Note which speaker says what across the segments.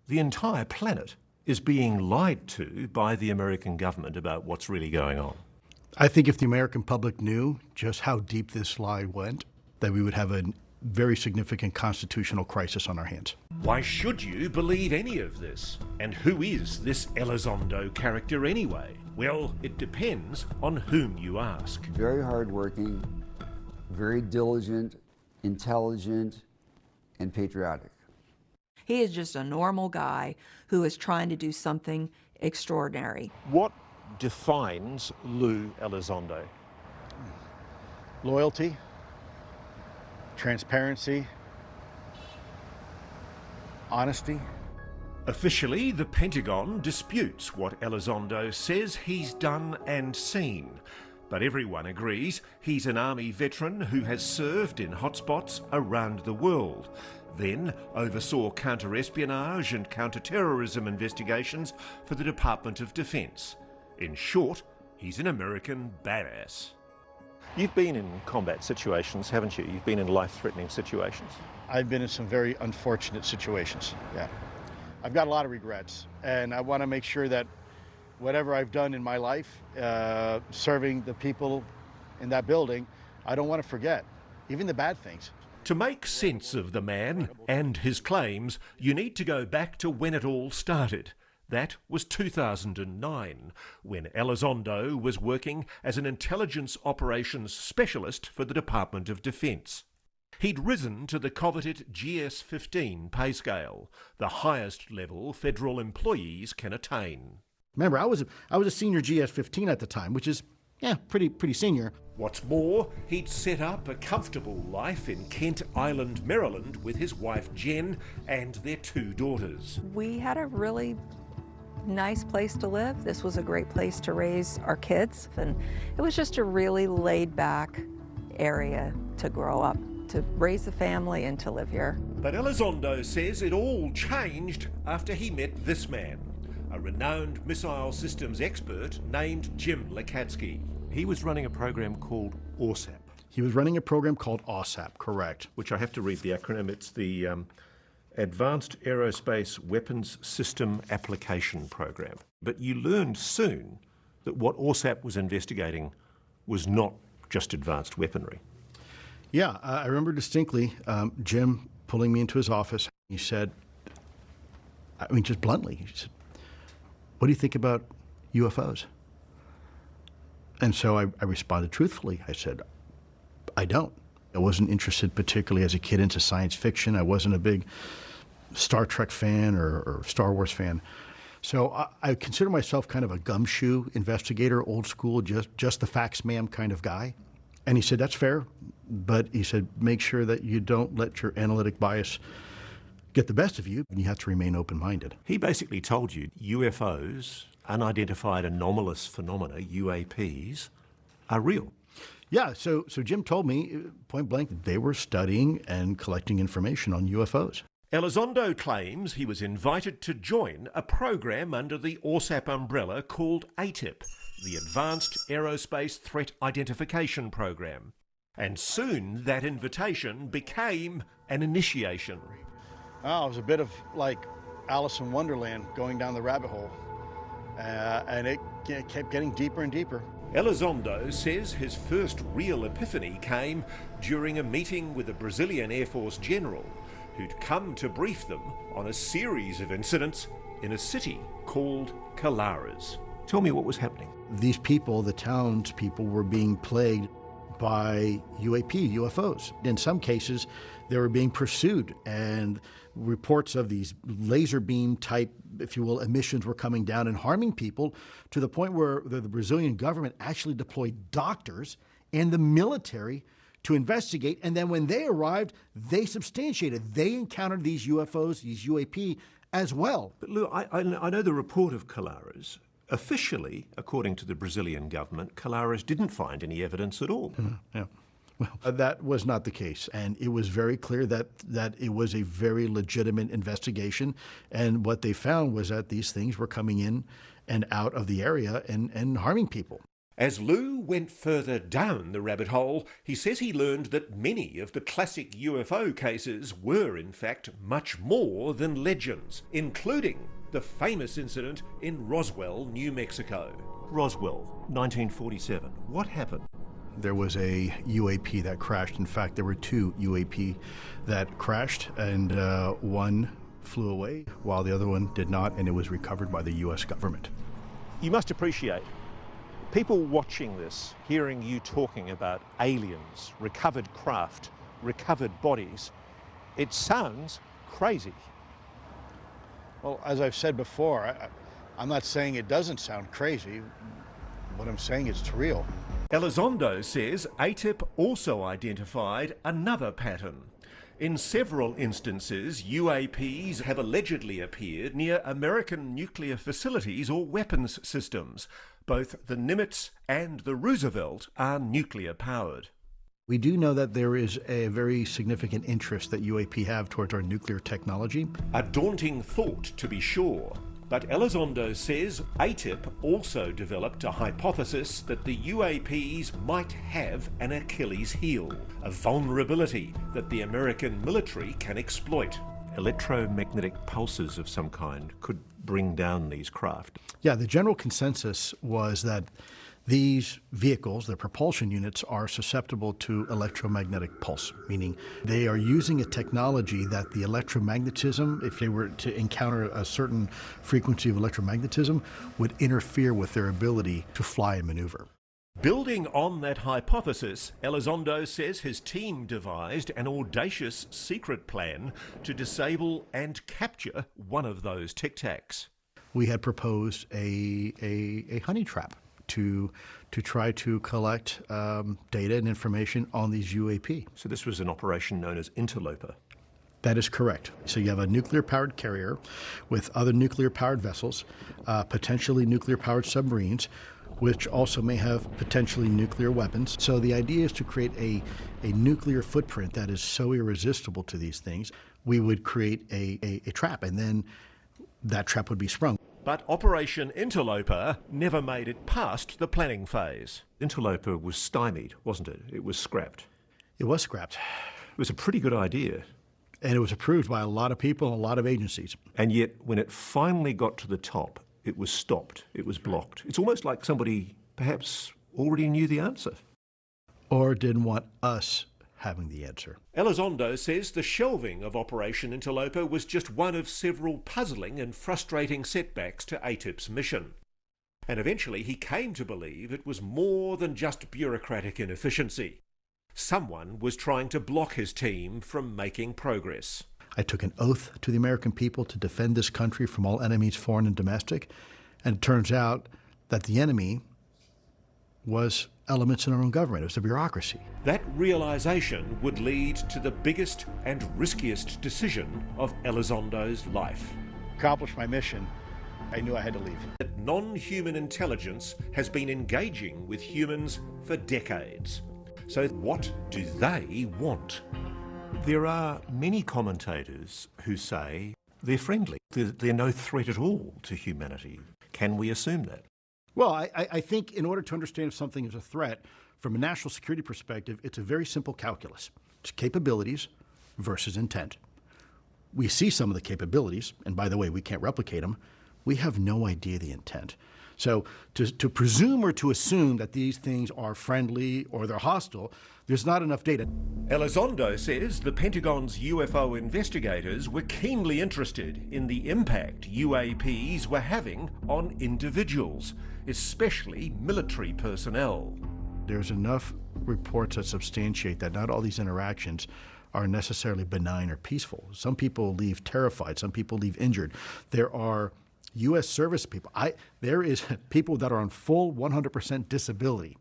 Speaker 1: The entire planet is being lied to by the American government about what's really going on.
Speaker 2: I think if the American public knew just how deep this lie went, that we would have a very significant constitutional crisis on our hands.
Speaker 1: Why should you believe any of this? And who is this Elizondo character anyway? Well, it depends on whom you ask.
Speaker 3: Very hardworking, very diligent, intelligent, and patriotic.
Speaker 4: He is just a normal guy who is trying to do something extraordinary.
Speaker 1: What defines Lou Elizondo?
Speaker 2: Loyalty, transparency, honesty.
Speaker 1: Officially, the Pentagon disputes what Elizondo says he's done and seen. But everyone agrees he's an army veteran who has served in hotspots around the world, then oversaw counter-espionage and counter-terrorism investigations for the Department of Defense. In short, he's an American badass. You've been in combat situations, haven't you? You've been in life-threatening situations.
Speaker 2: I've been in some very unfortunate situations, yeah. I've got a lot of regrets, and I want to make sure that whatever I've done in my life, serving the people in that building, I don't want to forget, even the bad things.
Speaker 1: To make sense of the man and his claims, you need to go back to when it all started. That was 2009, when Elizondo was working as an intelligence operations specialist for the Department of Defense. He'd risen to the coveted GS-15 pay scale, the highest level federal employees can attain.
Speaker 2: Remember, I was a senior GS-15 at the time, which is, yeah, pretty senior.
Speaker 1: What's more, he'd set up a comfortable life in Kent Island, Maryland, with his wife Jen and their 2 daughters.
Speaker 4: We had a really nice place to live. This was a great place to raise our kids, and it was just a really laid-back area to grow up, to raise a family and to live here.
Speaker 1: But Elizondo says it all changed after he met this man, a renowned missile systems expert named Jim Lakatsky. He was running a program called OSAP.
Speaker 2: He was running a program called OSAP, correct.
Speaker 1: Which I have to read the acronym. It's the Advanced Aerospace Weapons System Application Program. But you learned soon that what OSAP was investigating was not just advanced weaponry.
Speaker 2: Yeah, I remember distinctly Jim pulling me into his office. He said, I mean, just bluntly, he said, "What do you think about UFOs?" And so I responded truthfully. I said, "I don't." I wasn't interested particularly as a kid into science fiction. I wasn't a big Star Trek fan or Star Wars fan. So I consider myself kind of a gumshoe investigator, old school, just the facts ma'am kind of guy. And he said, "That's fair, but," he said, "make sure that you don't let your analytic bias get the best of you, and you have to remain open-minded."
Speaker 1: He basically told you UFOs, unidentified anomalous phenomena, UAPs, are real.
Speaker 2: Yeah, so Jim told me point blank that they were studying and collecting information on UFOs.
Speaker 1: Elizondo claims he was invited to join a program under the OSAP umbrella called ATIP, the Advanced Aerospace Threat Identification Program. And soon that invitation became an initiation.
Speaker 2: Oh, it was a bit of like Alice in Wonderland going down the rabbit hole. And it kept getting deeper and deeper.
Speaker 1: Elizondo says his first real epiphany came during a meeting with a Brazilian Air Force general who'd come to brief them on a series of incidents in a city called Colares. Tell me what was happening.
Speaker 2: These people, the townspeople, were being plagued by UFOs. In some cases, they were being pursued, and reports of these laser beam type, if you will, emissions were coming down and harming people to the point where the Brazilian government actually deployed doctors and the military to investigate. And then when they arrived, they substantiated. They encountered these UFOs, these UAP as well.
Speaker 1: But Lou, I know the report of Colares. Officially, according to the Brazilian government, Colares didn't find any evidence at all.
Speaker 2: Yeah. Well, that was not the case, and it was very clear that it was a very legitimate investigation, and what they found was that these things were coming in and out of the area and harming people.
Speaker 1: As Lou went further down the rabbit hole, he says he learned that many of the classic UFO cases were in fact much more than legends, including the famous incident in Roswell, New Mexico. Roswell, 1947. What happened?
Speaker 2: There was a UAP that crashed. In fact, there were two UAP that crashed, and one flew away while the other one did not, and it was recovered by the U.S. government.
Speaker 1: You must appreciate people watching this, hearing you talking about aliens, recovered craft, recovered bodies. It sounds crazy.
Speaker 2: Well, as I've said before, I'm not saying it doesn't sound crazy. What I'm saying is it's real.
Speaker 1: Elizondo says ATIP also identified another pattern. In several instances, UAPs have allegedly appeared near American nuclear facilities or weapons systems. Both the Nimitz and the Roosevelt are nuclear-powered.
Speaker 2: We do know that there is a very significant interest that UAP have towards our nuclear technology.
Speaker 1: A daunting thought, to be sure. But Elizondo says ATIP also developed a hypothesis that the UAPs might have an Achilles heel, a vulnerability that the American military can exploit. Electromagnetic pulses of some kind could bring down these craft.
Speaker 2: Yeah, the general consensus was that these vehicles, their propulsion units, are susceptible to electromagnetic pulse, meaning they are using a technology that the electromagnetism, if they were to encounter a certain frequency of electromagnetism, would interfere with their ability to fly and maneuver.
Speaker 1: Building on that hypothesis, Elizondo says his team devised an audacious secret plan to disable and capture one of those Tic Tacs.
Speaker 2: We had proposed a honey trap to try to collect data and information on these UAP.
Speaker 1: So this was an operation known as Interloper.
Speaker 2: That is correct. So you have a nuclear-powered carrier with other nuclear-powered vessels, potentially nuclear-powered submarines, which also may have potentially nuclear weapons. So the idea is to create a nuclear footprint that is so irresistible to these things. We would create a trap, and then that trap would be sprung.
Speaker 1: But Operation Interloper never made it past the planning phase. Interloper was stymied, wasn't it? It was scrapped.
Speaker 2: It was scrapped.
Speaker 1: It was a pretty good idea.
Speaker 2: And it was approved by a lot of people and a lot of agencies.
Speaker 1: And yet, when it finally got to the top, it was stopped. It was blocked. It's almost like somebody perhaps already knew the answer.
Speaker 2: Or didn't want us having the answer.
Speaker 1: Elizondo says the shelving of Operation Interloper was just one of several puzzling and frustrating setbacks to ATIP's mission. And eventually he came to believe it was more than just bureaucratic inefficiency. Someone was trying to block his team from making progress.
Speaker 2: I took an oath to the American people to defend this country from all enemies, foreign and domestic. And it turns out that the enemy was elements in our own government. It was the bureaucracy.
Speaker 1: That realization would lead to the biggest and riskiest decision of Elizondo's life.
Speaker 2: Accomplish my mission, I knew I had to leave.
Speaker 1: That non-human intelligence has been engaging with humans for decades. So what do they want? There are many commentators who say they're friendly. They're no threat at all to humanity. Can we assume that?
Speaker 2: Well, I think in order to understand if something is a threat, from a national security perspective, it's a very simple calculus. It's capabilities versus intent. We see some of the capabilities, and by the way, we can't replicate them. We have no idea the intent. So to presume or to assume that these things are friendly or they're hostile, there's not enough data.
Speaker 1: Elizondo says the Pentagon's UFO investigators were keenly interested in the impact UAPs were having on individuals, especially military personnel.
Speaker 2: There's enough reports that substantiate that not all these interactions are necessarily benign or peaceful. Some people leave terrified, some people leave injured. There are U.S. service people. There is people that are on full 100% disability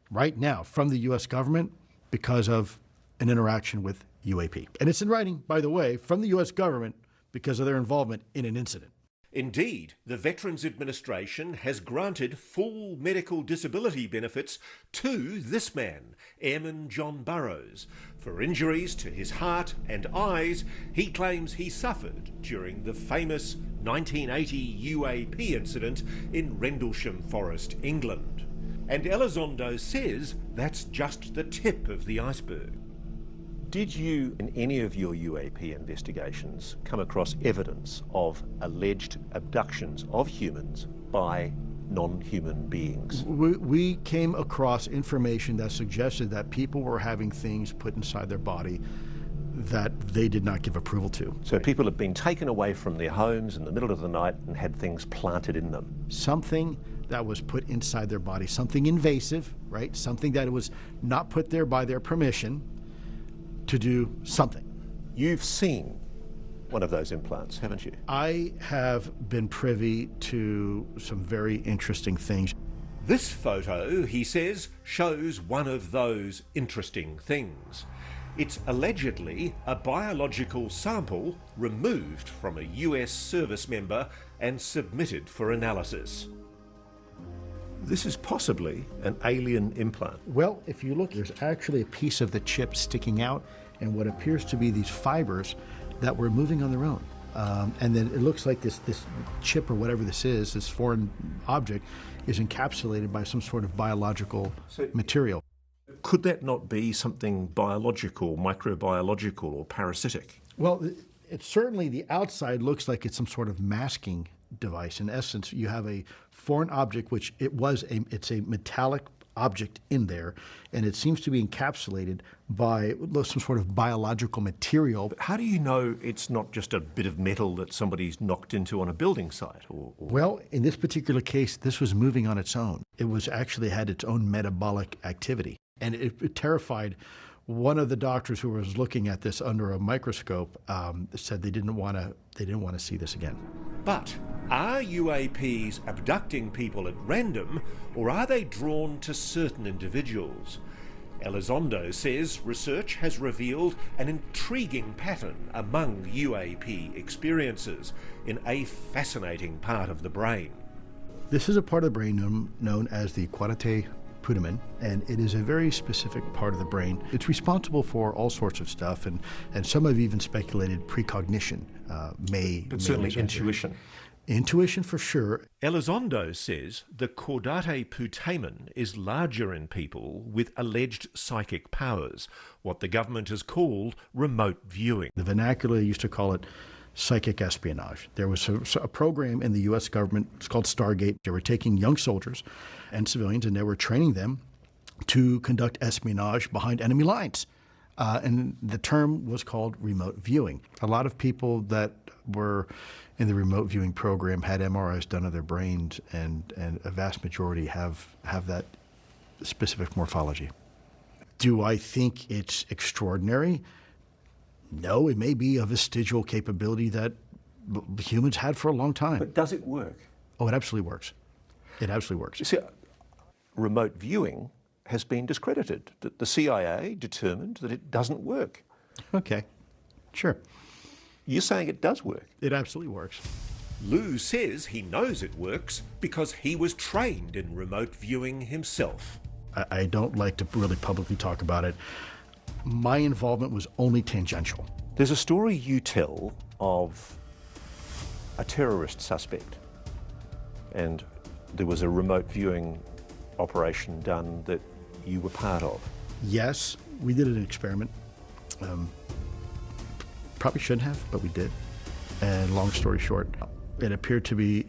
Speaker 2: right now from the U.S. government because of an interaction with UAP. And it's in writing, by the way, from the U.S. government because of their involvement in an incident.
Speaker 1: Indeed, the Veterans Administration has granted full medical disability benefits to this man, Airman John Burroughs, for injuries to his heart and eyes he claims he suffered during the famous 1980 UAP incident in Rendlesham Forest, England. And Elizondo says that's just the tip of the iceberg. Did you, in any of your UAP investigations, come across evidence of alleged abductions of humans by non-human beings?
Speaker 2: We came across information that suggested that people were having things put inside their body that they did not give approval to.
Speaker 1: So people have been taken away from their homes in the middle of the night and had things planted in them.
Speaker 2: Something that was put inside their body, something invasive, right? Something that was not put there by their permission to do something.
Speaker 1: You've seen one of those implants, haven't you?
Speaker 2: I have been privy to some very interesting things.
Speaker 1: This photo, he says, shows one of those interesting things. It's allegedly a biological sample removed from a US service member and submitted for analysis. This is possibly an alien implant.
Speaker 2: Well, if you look, there's actually a piece of the chip sticking out and what appears to be these fibers that were moving on their own. And then it looks like this chip or whatever this is, this foreign object, is encapsulated by some sort of biological material.
Speaker 1: Could that not be something biological, microbiological, or parasitic?
Speaker 2: Well, it certainly, the outside looks like it's some sort of masking device. In essence, you have a foreign object, which it's a metallic object in there, and it seems to be encapsulated by some sort of biological material.
Speaker 1: But how do you know it's not just a bit of metal that somebody's knocked into on a building site?
Speaker 2: Well, in this particular case, this was moving on its own. It was actually had its own metabolic activity, and it terrified one of the doctors who was looking at this under a microscope. Said they didn't want to see this again.
Speaker 1: But are UAPs abducting people at random, or are they drawn to certain individuals? Elizondo says research has revealed an intriguing pattern among UAP experiences in a fascinating part of the brain.
Speaker 2: This is a part of the brain known as the quadrate putamen, and it is a very specific part of the brain. It's responsible for all sorts of stuff, and some have even speculated precognition
Speaker 1: But certainly intuition.
Speaker 2: Intuition for sure.
Speaker 1: Elizondo says the chordate putamen is larger in people with alleged psychic powers, what the government has called remote viewing.
Speaker 2: The vernacular used to call it psychic espionage. There was a program in the U.S. government, it's called Stargate. They were taking young soldiers and civilians, and they were training them to conduct espionage behind enemy lines. And the term was called remote viewing. A lot of people that were in the remote viewing program had MRIs done of their brains, and a vast majority have that specific morphology. Do I think it's extraordinary? No, it may be a vestigial capability that humans had for a long time.
Speaker 1: But does it work?
Speaker 2: Oh, it absolutely works. It absolutely works.
Speaker 1: You see, remote viewing has been discredited. The CIA determined that it doesn't work.
Speaker 2: Okay, sure.
Speaker 1: You're saying it does work?
Speaker 2: It absolutely works.
Speaker 1: Lou says he knows it works because he was trained in remote viewing himself.
Speaker 2: I don't like to really publicly talk about it. My involvement was only tangential.
Speaker 1: There's a story you tell of a terrorist suspect, and there was a remote viewing operation done that you were part of.
Speaker 2: Yes, we did an experiment. Probably shouldn't have, but we did. And long story short, it appeared to be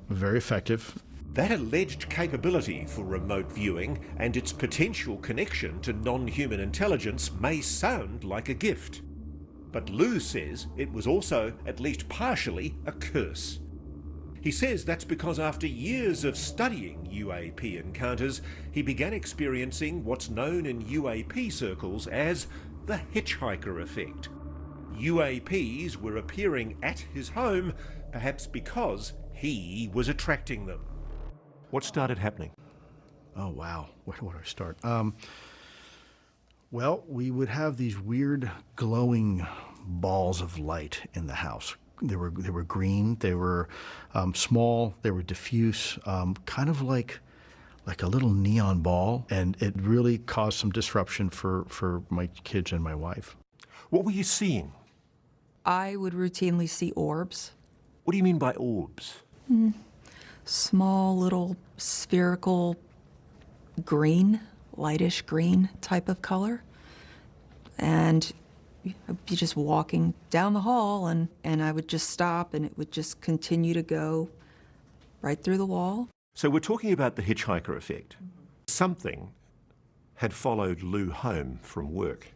Speaker 2: very effective.
Speaker 1: That alleged capability for remote viewing and its potential connection to non-human intelligence may sound like a gift. But Lou says it was also, at least partially, a curse. He says that's because after years of studying UAP encounters, he began experiencing what's known in UAP circles as the hitchhiker effect. UAPs were appearing at his home, perhaps because he was attracting them. What started happening?
Speaker 2: Oh, wow. Where do I start? Well, we would have these weird glowing balls of light in the house. They were green, they were small, they were diffuse, kind of like a little neon ball, and it really caused some disruption for my kids and my wife.
Speaker 1: What were you seeing?
Speaker 4: I would routinely see orbs.
Speaker 1: What do you mean by orbs?
Speaker 4: Small, little, spherical green, lightish green type of color. And I'd be just walking down the hall, and I would just stop, and it would just continue to go right through the wall.
Speaker 1: So we're talking about the hitchhiker effect. Something had followed Lou home from work.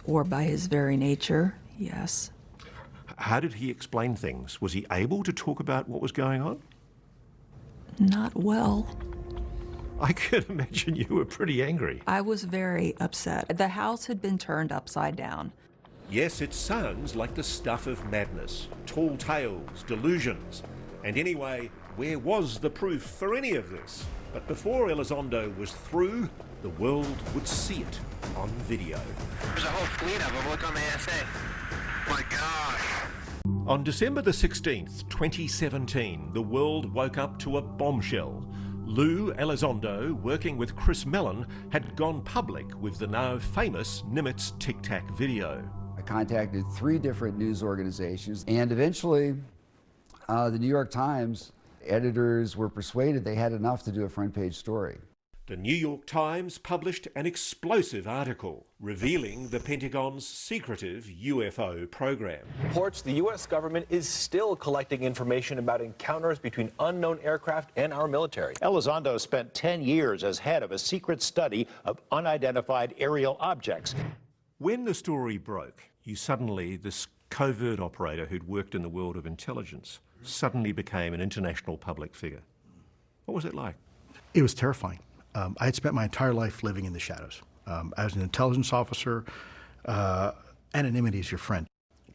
Speaker 4: Or by his very nature, yes.
Speaker 1: How did he explain things? Was he able to talk about what was going on?
Speaker 4: Not well.
Speaker 1: I could imagine you were pretty angry.
Speaker 4: I was very upset. The house had been turned upside down.
Speaker 1: Yes, it sounds like the stuff of madness, tall tales, delusions. And anyway, where was the proof for any of this? But before Elizondo was through, the world would see it on video.
Speaker 5: There's a whole fleet of them. Look on the ASA. My gosh.
Speaker 1: On December the 16th, 2017, the world woke up to a bombshell. Lou Elizondo, working with Chris Mellon, had gone public with the now famous Nimitz Tic Tac video.
Speaker 3: I contacted 3 different news organizations, and eventually the New York Times editors were persuaded they had enough to do a front page story.
Speaker 1: The New York Times published an explosive article revealing the Pentagon's secretive UFO program.
Speaker 6: Reports the U.S. government is still collecting information about encounters between unknown aircraft and our military.
Speaker 7: Elizondo spent 10 years as head of a secret study of unidentified aerial objects.
Speaker 1: When the story broke, this covert operator who'd worked in the world of intelligence suddenly became an international public figure. What was it like?
Speaker 2: It was terrifying. I had spent my entire life living in the shadows. As an intelligence officer, anonymity is your friend.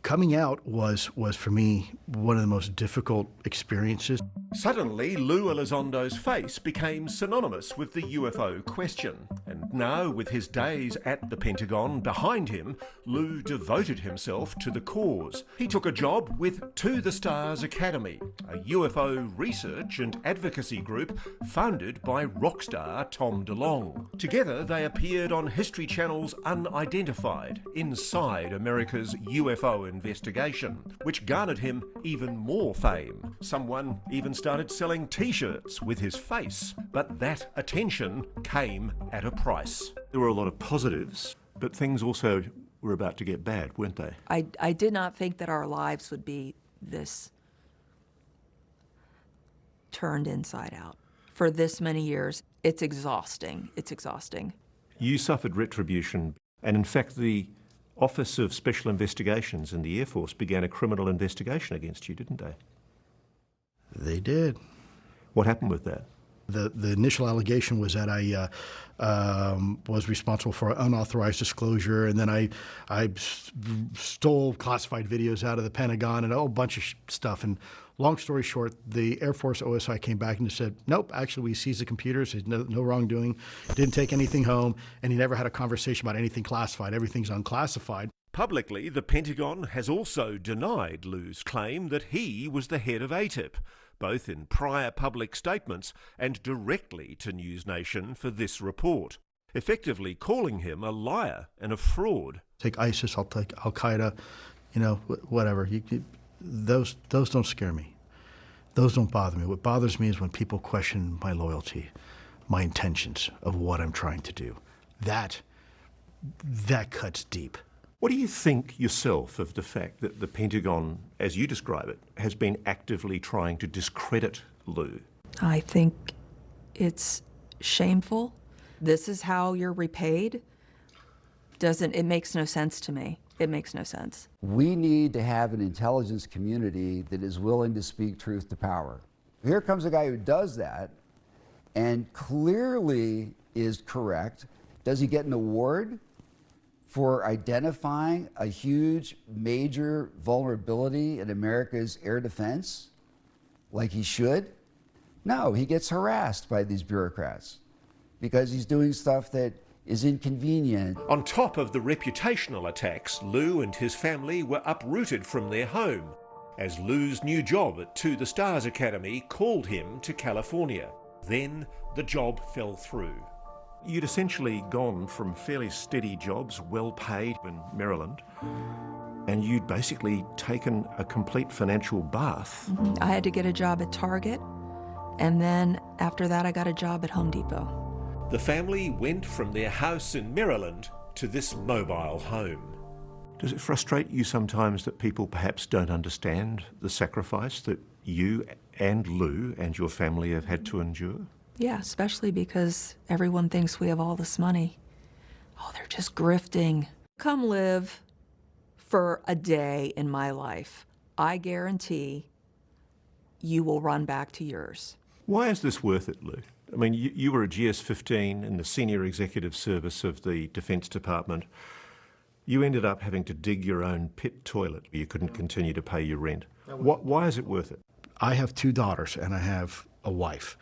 Speaker 2: Coming out was for me one of the most difficult experiences.
Speaker 1: Suddenly, Lou Elizondo's face became synonymous with the UFO question. And now, with his days at the Pentagon behind him, Lou devoted himself to the cause. He took a job with To the Stars Academy, a UFO research and advocacy group founded by rock star Tom DeLonge. Together, they appeared on History Channel's Unidentified, Inside America's UFO investigation, which garnered him even more fame. Someone even started selling t-shirts with his face, but that attention came at a price. There were a lot of positives, but things also were about to get bad, weren't they?
Speaker 4: I did not think that our lives would be this turned inside out for this many years. It's exhausting. It's exhausting.
Speaker 1: You suffered retribution, and in fact the Office of Special Investigations in the Air Force began a criminal investigation against you, didn't they?
Speaker 2: They did.
Speaker 1: What happened with that?
Speaker 2: The initial allegation was that I was responsible for unauthorized disclosure, and then I stole classified videos out of the Pentagon and a whole bunch of stuff. And long story short, the Air Force OSI came back and said, nope, actually we seized the computers, there's no wrongdoing, didn't take anything home, and he never had a conversation about anything classified. Everything's unclassified.
Speaker 1: Publicly, the Pentagon has also denied Lou's claim that he was the head of ATIP, both in prior public statements and directly to News Nation for this report, effectively calling him a liar and a fraud.
Speaker 2: Take ISIS, I'll take Al-Qaeda, whatever. Those don't scare me. Those don't bother me. What bothers me is when people question my loyalty, my intentions of what I'm trying to do. That cuts deep.
Speaker 1: What do you think yourself of the fact that the Pentagon, as you describe it, has been actively trying to discredit Lou?
Speaker 4: I think it's shameful. This is how you're repaid. It makes no sense to me. It makes no sense.
Speaker 3: We need to have an intelligence community that is willing to speak truth to power. Here comes a guy who does that and clearly is correct. Does he get an award for identifying a huge, major vulnerability in America's air defense like he should? No, he gets harassed by these bureaucrats because he's doing stuff that is inconvenient.
Speaker 1: On top of the reputational attacks, Lou and his family were uprooted from their home as Lou's new job at To the Stars Academy called him to California. Then the job fell through. You'd essentially gone from fairly steady jobs, well paid in Maryland, and you'd basically taken a complete financial bath.
Speaker 4: I had to get a job at Target, and then after that I got a job at Home Depot.
Speaker 1: The family went from their house in Maryland to this mobile home. Does it frustrate you sometimes that people perhaps don't understand the sacrifice that you and Lou and your family have had to endure?
Speaker 4: Yeah, especially because everyone thinks we have all this money. Oh, they're just grifting. Come live for a day in my life. I guarantee you will run back to yours.
Speaker 1: Why is this worth it, Lou? I mean, you were a GS-15 in the senior executive service of the Defence Department. You ended up having to dig your own pit toilet. You couldn't continue to pay your rent. Why is it worth it?
Speaker 2: I have 2 daughters and I have a wife,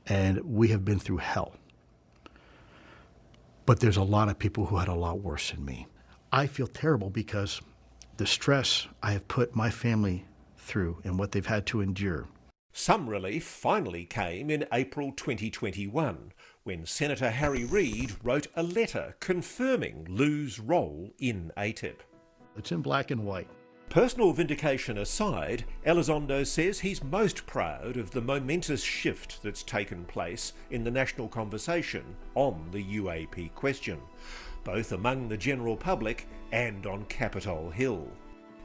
Speaker 2: and we have been through hell. But there's a lot of people who had a lot worse than me. I feel terrible because the stress I have put my family through and what they've had to endure.
Speaker 1: Some relief finally came in April 2021, when Senator Harry Reid wrote a letter confirming Lou's role in ATIP.
Speaker 2: It's in black and white.
Speaker 1: Personal vindication aside, Elizondo says he's most proud of the momentous shift that's taken place in the national conversation on the UAP question, both among the general public and on Capitol Hill.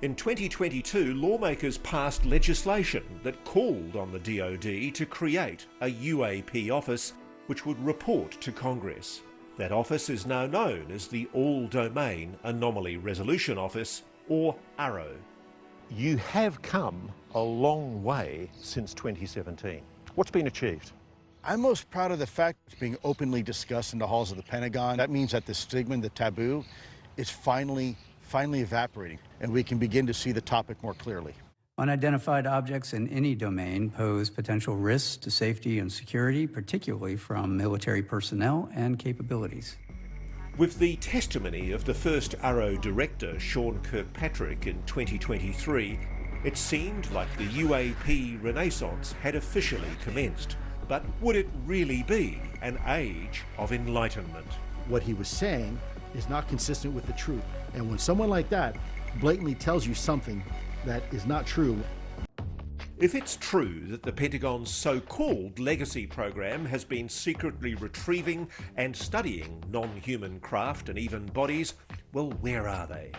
Speaker 1: In 2022, lawmakers passed legislation that called on the DoD to create a UAP office which would report to Congress. That office is now known as the All-Domain Anomaly Resolution Office, or ARROW. You have come a long way since 2017. What's been achieved?
Speaker 2: I'm most proud of the fact it's being openly discussed in the halls of the Pentagon. That means that the stigma, the taboo, is finally evaporating, and we can begin to see the topic more clearly.
Speaker 8: Unidentified objects in any domain pose potential risks to safety and security, particularly from military personnel and capabilities.
Speaker 1: With the testimony of the first ARROW director, Sean Kirkpatrick, in 2023, it seemed like the UAP renaissance had officially commenced. But would it really be an age of enlightenment?
Speaker 2: What he was saying is not consistent with the truth. And when someone like that blatantly tells you something that is not true.
Speaker 1: If it's true that the Pentagon's so-called legacy program has been secretly retrieving and studying non-human craft and even bodies, well, where are they?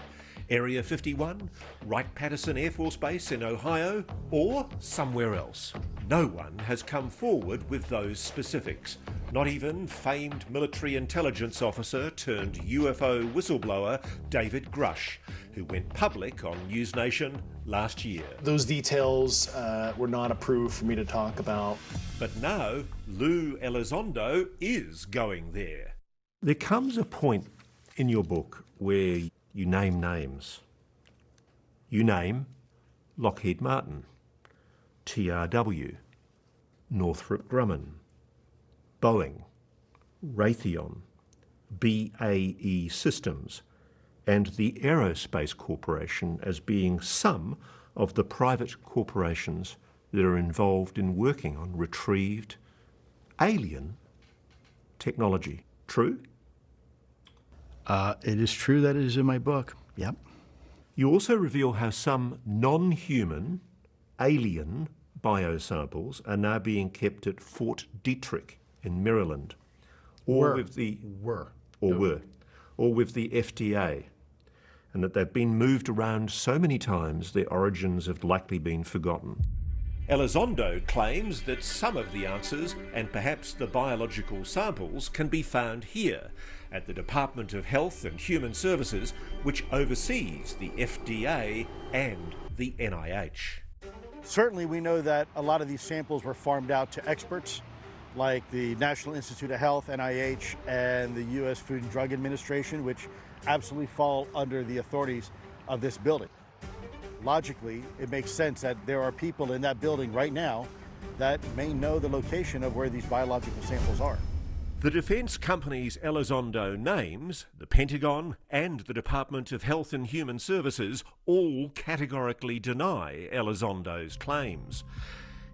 Speaker 1: Area 51, Wright-Patterson Air Force Base in Ohio, or somewhere else? No one has come forward with those specifics. Not even famed military intelligence officer turned UFO whistleblower David Grush, who went public on News Nation last year.
Speaker 9: Those details were not approved for me to talk about.
Speaker 1: But now, Lou Elizondo is going there. There comes a point in your book where you name names. You name Lockheed Martin, TRW, Northrop Grumman, Boeing, Raytheon, BAE Systems, and the Aerospace Corporation as being some of the private corporations that are involved in working on retrieved alien technology. True?
Speaker 2: It is true that it is in my book. Yep.
Speaker 1: You also reveal how some non-human, alien biosamples are now being kept at Fort Detrick in Maryland, or with the FDA, and that they've been moved around so many times their origins have likely been forgotten. Elizondo claims that some of the answers, and perhaps the biological samples, can be found here at the Department of Health and Human Services, which oversees the FDA and the NIH.
Speaker 2: Certainly we know that a lot of these samples were farmed out to experts like the National Institute of Health, NIH, and the U.S. Food and Drug Administration, which absolutely fall under the authorities of this building. Logically, it makes sense that there are people in that building right now that may know the location of where these biological samples are.
Speaker 1: The defence companies Elizondo names, the Pentagon and the Department of Health and Human Services, all categorically deny Elizondo's claims.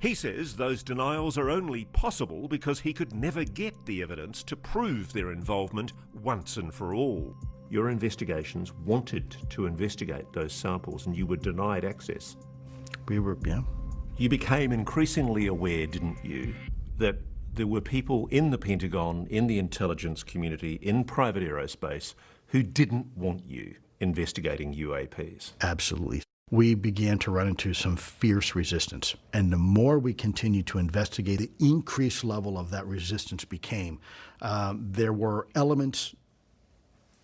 Speaker 1: He says those denials are only possible because he could never get the evidence to prove their involvement once and for all. Your investigations wanted to investigate those samples and you were denied access.
Speaker 2: We were, yeah.
Speaker 1: You became increasingly aware, didn't you, that there were people in the Pentagon, in the intelligence community, in private aerospace who didn't want you investigating UAPs.
Speaker 2: Absolutely. We began to run into some fierce resistance. And the more we continued to investigate, the increased level of that resistance became. There were elements,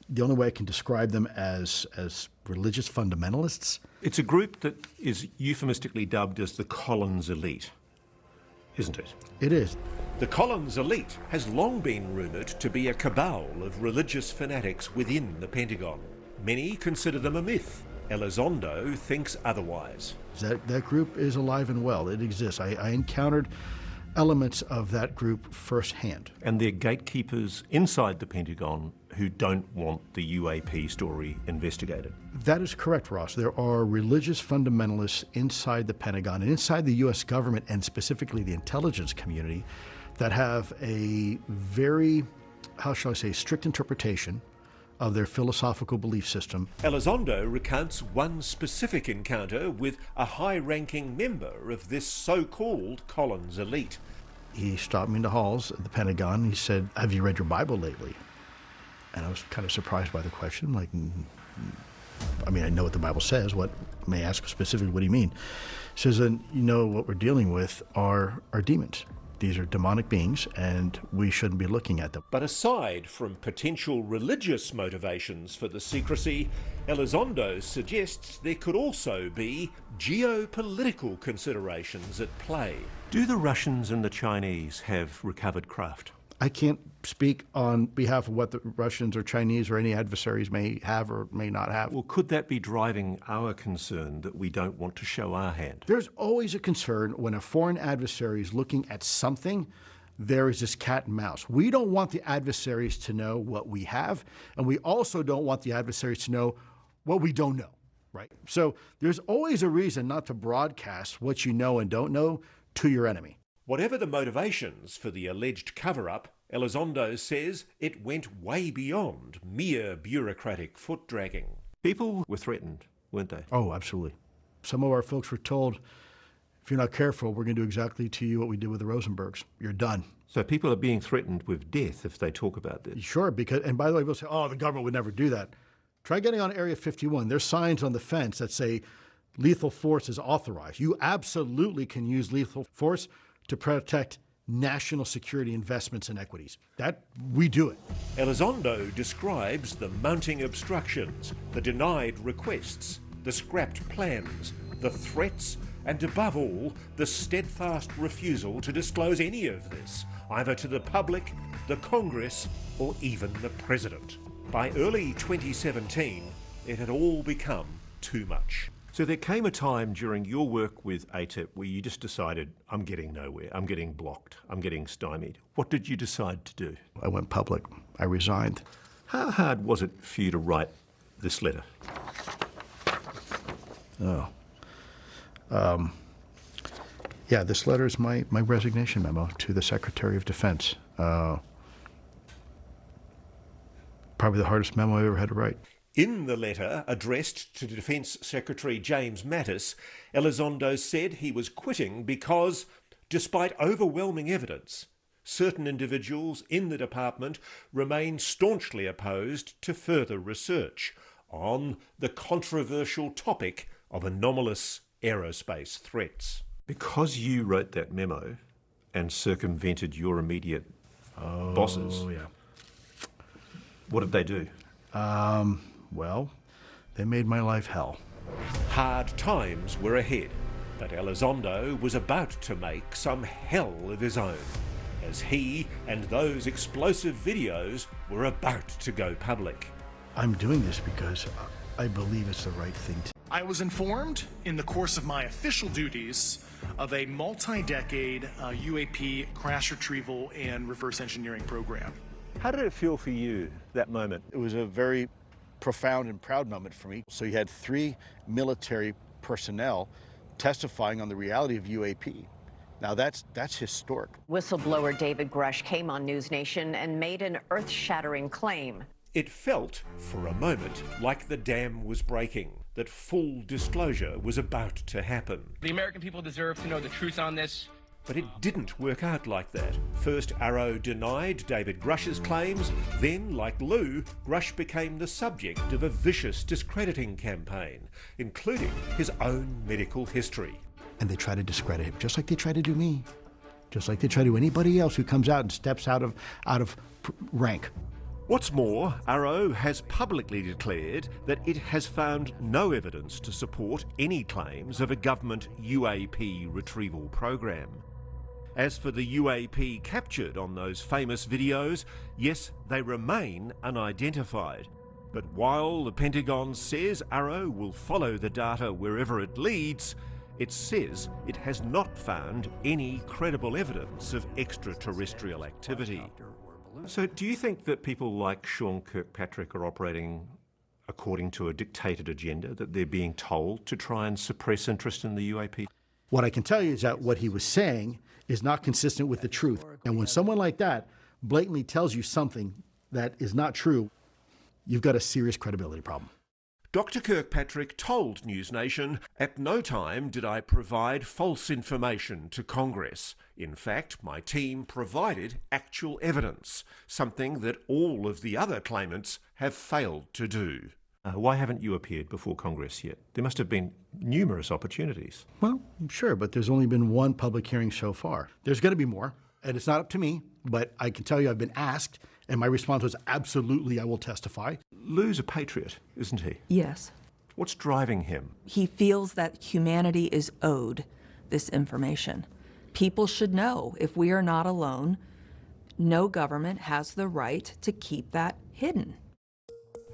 Speaker 2: the only way I can describe them as religious fundamentalists.
Speaker 1: It's a group that is euphemistically dubbed as the Collins elite, isn't it?
Speaker 2: It is.
Speaker 1: The Collins elite has long been rumoured to be a cabal of religious fanatics within the Pentagon. Many consider them a myth. Elizondo thinks otherwise.
Speaker 2: That group is alive and well. It exists. I encountered elements of that group firsthand.
Speaker 1: And they're gatekeepers inside the Pentagon who don't want the UAP story investigated.
Speaker 2: That is correct, Ross. There are religious fundamentalists inside the Pentagon and inside the U.S. government, and specifically the intelligence community, that have a very, how shall I say, strict interpretation of their philosophical belief system.
Speaker 1: Elizondo recounts one specific encounter with a high-ranking member of this so-called Collins elite.
Speaker 2: He stopped me in the halls at the Pentagon and he said, "Have you read your Bible lately?" And I was kind of surprised by the question. Like, I mean, I know what the Bible says. What, may I ask specifically, what do you mean? He says, "And you know what we're dealing with are demons. These are demonic beings, and we shouldn't be looking at them."
Speaker 1: But aside from potential religious motivations for the secrecy, Elizondo suggests there could also be geopolitical considerations at play. Do the Russians and the Chinese have recovered craft?
Speaker 2: I can't speak on behalf of what the Russians or Chinese or any adversaries may have or may not have.
Speaker 1: Well, could that be driving our concern that we don't want to show our hand?
Speaker 2: There's always a concern when a foreign adversary is looking at something. There is this cat and mouse. We don't want the adversaries to know what we have, and we also don't want the adversaries to know what we don't know, right? So there's always a reason not to broadcast what you know and don't know to your enemy.
Speaker 1: Whatever the motivations for the alleged cover-up, Elizondo says it went way beyond mere bureaucratic foot-dragging. People were threatened, weren't they?
Speaker 2: Oh, absolutely. Some of our folks were told, if you're not careful, we're going to do exactly to you what we did with the Rosenbergs. You're done.
Speaker 1: So people are being threatened with death if they talk about this?
Speaker 2: Sure, because, and by the way, people say, oh, the government would never do that. Try getting on Area 51. There's signs on the fence that say lethal force is authorized. You absolutely can use lethal force to protect national security investments and equities. That, we do it.
Speaker 1: Elizondo describes the mounting obstructions, the denied requests, the scrapped plans, the threats, and above all, the steadfast refusal to disclose any of this, either to the public, the Congress, or even the President. By early 2017, it had all become too much. So there came a time during your work with ATIP where you just decided, I'm getting nowhere, I'm getting blocked, I'm getting stymied. What did you decide to do?
Speaker 2: I went public. I resigned.
Speaker 1: How hard was it for you to write this letter?
Speaker 2: Yeah, this letter is my resignation memo to the Secretary of Defense. Probably the hardest memo I ever had to write.
Speaker 1: In the letter addressed to Defence Secretary James Mattis, Elizondo said he was quitting because, despite overwhelming evidence, certain individuals in the department remain staunchly opposed to further research on the controversial topic of anomalous aerospace threats. Because you wrote that memo and circumvented your immediate bosses, what did they do?
Speaker 2: Well, they made my life hell.
Speaker 1: Hard times were ahead, but Elizondo was about to make some hell of his own, as he and those explosive videos were about to go public.
Speaker 2: I'm doing this because I believe it's the right thing to do.
Speaker 9: I was informed in the course of my official duties of a multi-decade UAP crash retrieval and reverse engineering program.
Speaker 1: How did it feel for you, that moment?
Speaker 2: It was a very profound and proud moment for me. So you had 3 military personnel testifying on the reality of UAP. Now that's historic.
Speaker 10: Whistleblower David Grush came on News Nation and made an earth-shattering claim.
Speaker 1: It felt, for a moment, like the dam was breaking, that full disclosure was about to happen.
Speaker 11: The American people deserve to know the truth on this.
Speaker 1: But it didn't work out like that. First, Arrow denied David Grush's claims. Then, like Lou, Grush became the subject of a vicious discrediting campaign, including his own medical history.
Speaker 2: And they try to discredit him, just like they try to do me. Just like they try to do anybody else who comes out and steps out of rank.
Speaker 1: What's more, Arrow has publicly declared that it has found no evidence to support any claims of a government UAP retrieval program. As for the UAP captured on those famous videos, yes, they remain unidentified. But while the Pentagon says Arrow will follow the data wherever it leads, it says it has not found any credible evidence of extraterrestrial activity. So do you think that people like Sean Kirkpatrick are operating according to a dictated agenda, that they're being told to try and suppress interest in the UAP?
Speaker 2: What I can tell you is that what he was saying is not consistent with the truth. And when someone like that blatantly tells you something that is not true, you've got a serious credibility problem.
Speaker 1: Dr. Kirkpatrick told News Nation, "At no time did I provide false information to Congress. In fact, my team provided actual evidence, something that all of the other claimants have failed to do." Why haven't you appeared before Congress yet? There must have been numerous opportunities.
Speaker 2: Well, sure, but there's only been one public hearing so far. There's going to be more, and it's not up to me, but I can tell you I've been asked, and my response was absolutely, I will testify.
Speaker 1: Lou's a patriot, isn't he?
Speaker 4: Yes.
Speaker 1: What's driving him?
Speaker 4: He feels that humanity is owed this information. People should know if we are not alone, no government has the right to keep that hidden.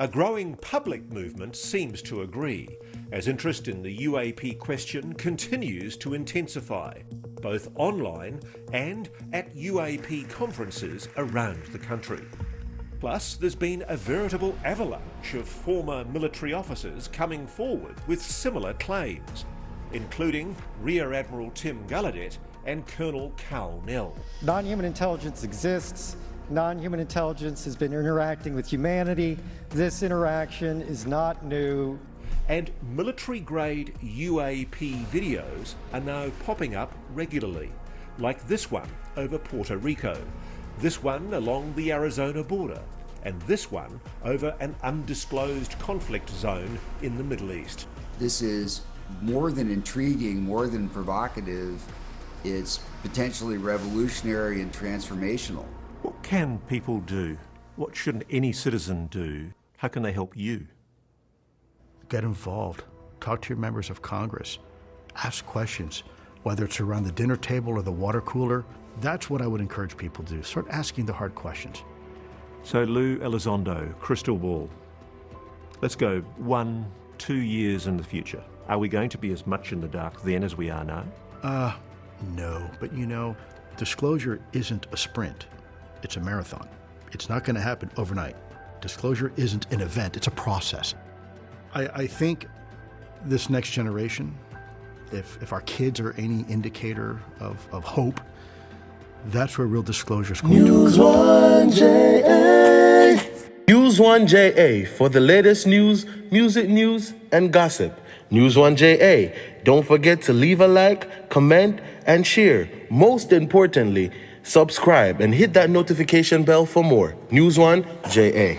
Speaker 1: A growing public movement seems to agree, as interest in the UAP question continues to intensify, both online and at UAP conferences around the country. Plus, there's been a veritable avalanche of former military officers coming forward with similar claims, including Rear Admiral Tim Gallaudet and Colonel Cal Nell.
Speaker 11: Non-human intelligence exists. Non-human intelligence has been interacting with humanity. This interaction is not new.
Speaker 1: And military-grade UAP videos are now popping up regularly, like this one over Puerto Rico, this one along the Arizona border, and this one over an undisclosed conflict zone in the Middle East.
Speaker 3: This is more than intriguing, more than provocative. It's potentially revolutionary and transformational.
Speaker 1: What can people do? What should any citizen do? How can they help you?
Speaker 2: Get involved. Talk to your members of Congress. Ask questions, whether it's around the dinner table or the water cooler. That's what I would encourage people to do. Start asking the hard questions.
Speaker 1: So Lou Elizondo, crystal ball. Let's go 1-2 years in the future. Are we going to be as much in the dark then as we are now?
Speaker 2: No, but you know, disclosure isn't a sprint. It's a marathon. It's not going to happen overnight. Disclosure isn't an event, it's a process. I think this next generation, if our kids are any indicator of hope, that's where real disclosure is going to
Speaker 12: News 1JA. News 1JA for the latest news, music news, and gossip. News 1JA. Don't forget to leave a like, comment, and share. Most importantly, subscribe and hit that notification bell for more. News 1JA.